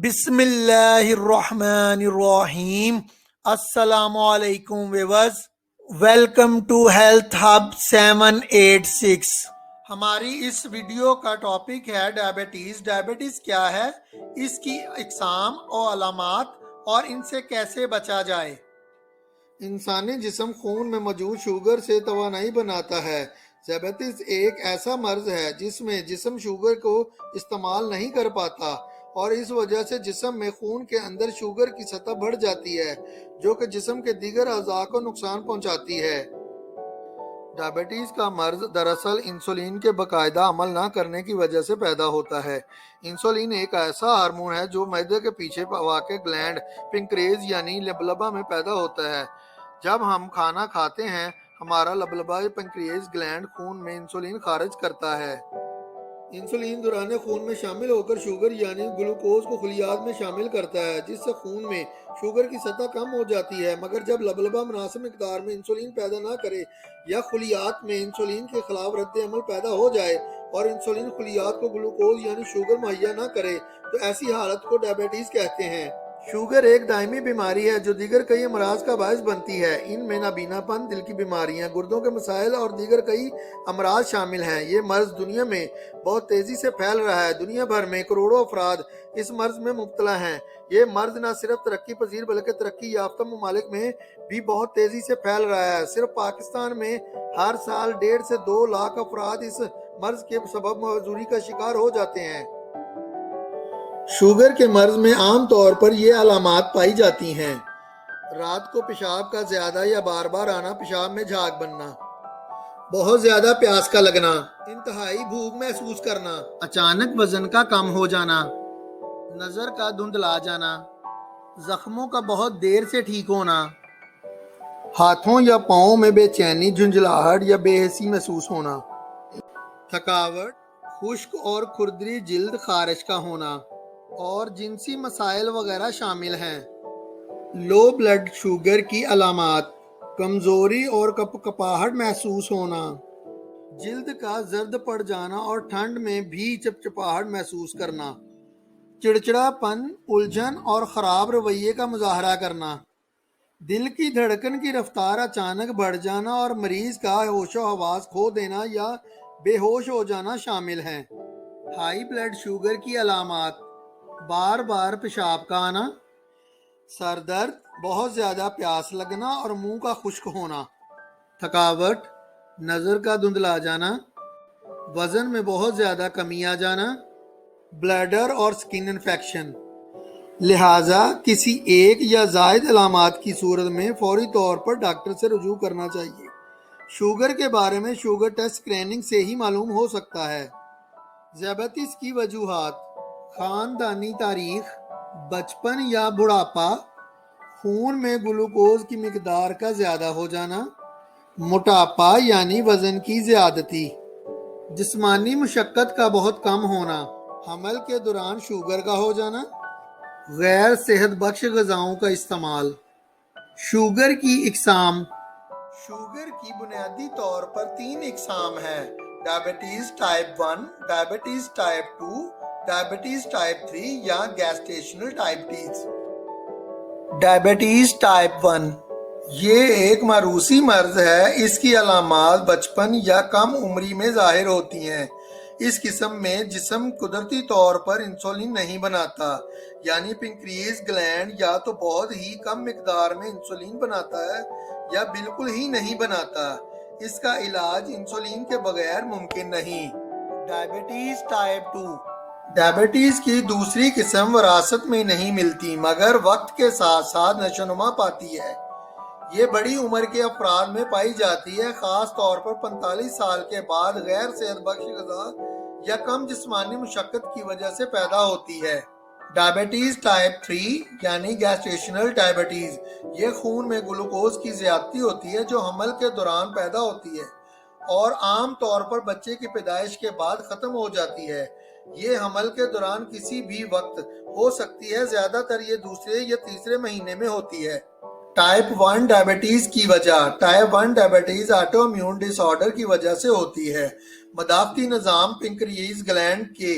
بسم اللہ الرحمن الرحیم۔ السلام علیکم viewers, welcome to health hub 786۔ ہماری اس ویڈیو کا ٹاپک ہے ڈائبٹیز۔ ڈائبٹیز کیا ہے، اس کی اقسام اور علامات اور ان سے کیسے بچا جائے۔ انسانی جسم خون میں موجود شوگر سے توانائی بناتا ہے۔ ذیابیطس ایک ایسا مرض ہے جس میں جسم شوگر کو استعمال نہیں کر پاتا اور اس وجہ سے جسم میں خون کے اندر شوگر کی سطح بڑھ جاتی ہے جو کہ جسم کے دیگر اعضاء کو نقصان پہنچاتی ہے۔ ڈائبٹیز کا مرض دراصل انسولین کے باقاعدہ عمل نہ کرنے کی وجہ سے پیدا ہوتا ہے۔ انسولین ایک ایسا ہارمون ہے جو معدے کے پیچھے واقع گلینڈ پنکریاس یعنی لبلبہ میں پیدا ہوتا ہے۔ جب ہم کھانا کھاتے ہیں، ہمارا لبلبہ پنکریاس گلینڈ خون میں انسولین خارج کرتا ہے۔ انسولین دوران خون میں شامل ہو کر شوگر یعنی گلوکوز کو خلیات میں شامل کرتا ہے، جس سے خون میں شوگر کی سطح کم ہو جاتی ہے۔ مگر جب لبلبہ مناسب مقدار میں انسولین پیدا نہ کرے یا خلیات میں انسولین کے خلاف رد عمل پیدا ہو جائے اور انسولین خلیات کو گلوکوز یعنی شوگر مہیا نہ کرے تو ایسی حالت کو ڈائبٹیز کہتے ہیں۔ شوگر ایک دائمی بیماری ہے جو دیگر کئی امراض کا باعث بنتی ہے۔ ان میں نابینا پن، دل کی بیماریاں، گردوں کے مسائل اور دیگر کئی امراض شامل ہیں۔ یہ مرض دنیا میں بہت تیزی سے پھیل رہا ہے۔ دنیا بھر میں کروڑوں افراد اس مرض میں مبتلا ہیں۔ یہ مرض نہ صرف ترقی پذیر بلکہ ترقی یافتہ ممالک میں بھی بہت تیزی سے پھیل رہا ہے۔ صرف پاکستان میں ہر سال 1.5 سے 2 لاکھ افراد اس مرض کے سبب معذوری کا شکار ہو جاتے ہیں۔ شوگر کے مرض میں عام طور پر یہ علامات پائی جاتی ہیں: رات کو پیشاب کا زیادہ یا بار بار آنا، پیشاب میں جھاگ بننا، بہت زیادہ پیاس کا لگنا، انتہائی بھوک محسوس کرنا، اچانک وزن کا کم ہو جانا، نظر کا دھندلا جانا، زخموں کا بہت دیر سے ٹھیک ہونا، ہاتھوں یا پاؤں میں بے چینی، جھنجھلاہٹ یا بے حسی محسوس ہونا، تھکاوٹ، خشک اور کھردری جلد خارش کا ہونا اور جنسی مسائل وغیرہ شامل ہیں۔ لو بلڈ شوگر کی علامات: کمزوری اور کپکپاہٹ محسوس ہونا، جلد کا زرد پڑ جانا اور ٹھنڈ میں بھی چپچپاہٹ محسوس کرنا، چڑچڑا پن، الجھن اور خراب رویے کا مظاہرہ کرنا، دل کی دھڑکن کی رفتار اچانک بڑھ جانا اور مریض کا ہوش و حواس کھو دینا یا بے ہوش ہو جانا شامل ہیں۔ ہائی بلڈ شوگر کی علامات: بار بار پیشاب کا آنا، سر درد، بہت زیادہ پیاس لگنا اور منہ کا خشک ہونا، تھکاوٹ، نظر کا دھندلا جانا، وزن میں بہت زیادہ کمی آ جانا، بلیڈر اور سکن انفیکشن۔ لہٰذا کسی ایک یا زائد علامات کی صورت میں فوری طور پر ڈاکٹر سے رجوع کرنا چاہیے۔ شوگر کے بارے میں شوگر ٹیسٹ اسکریننگ سے ہی معلوم ہو سکتا ہے۔ ذیابیطس کی وجوہات: خاندانی تاریخ، بچپن یا بڑھاپا، خون میں گلوکوز کی مقدار کا زیادہ ہو جانا، موٹاپا یعنی وزن کی زیادتی، جسمانی مشقت کا بہت کم ہونا، حمل کے دوران شوگر کا ہو جانا، غیر صحت بخش غذاؤں کا استعمال۔ شوگر کی اقسام: شوگر کی بنیادی طور پر 3 اقسام ہیں: diabetes type 1، diabetes type 2، diabetes type 3 یا گیسٹیشنل ڈائبٹیز۔ ڈائبٹیز ٹائپ 1 یہ ایک موروثی مرض ہے۔ اس کی علامات بچپن یا کم عمری میں ظاہر ہوتی ہیں۔ اس قسم میں جسم قدرتی طور پر انسولین نہیں بناتا، یعنی پنکریاس گلینڈ یا تو بہت ہی کم مقدار میں انسولین بناتا ہے یا بالکل ہی نہیں بناتا۔ اس کا علاج انسولین کے بغیر ممکن نہیں۔ ڈائبٹیز ٹائپ 2 ڈائبٹیز کی دوسری قسم وراثت میں نہیں ملتی مگر وقت کے ساتھ ساتھ نشو و نما پاتی ہے۔ یہ بڑی عمر کے افراد میں پائی جاتی ہے، خاص طور پر 45 سال کے بعد غیر صحت بخش غذا یا کم جسمانی مشقت کی وجہ سے پیدا ہوتی ہے۔ ڈائبٹیز ٹائپ 3 یعنی گیسٹیشنل ڈائبٹیز یہ خون میں گلوکوز کی زیادتی ہوتی ہے جو حمل کے دوران پیدا ہوتی ہے اور عام طور پر بچے کی پیدائش کے بعد ختم ہو جاتی ہے۔ یہ حمل کے دوران کسی بھی وقت ہو سکتی ہے، زیادہ تر یہ دوسرے یا تیسرے مہینے میں ہوتی ہے۔ ٹائپ 1 ڈائبٹیز کی وجہ: ٹائپ 1 ڈائبٹیز آٹو امیون ڈس آرڈر کی وجہ سے ہوتی ہے۔ مدافعتی نظام پنکریاس گلینڈ کے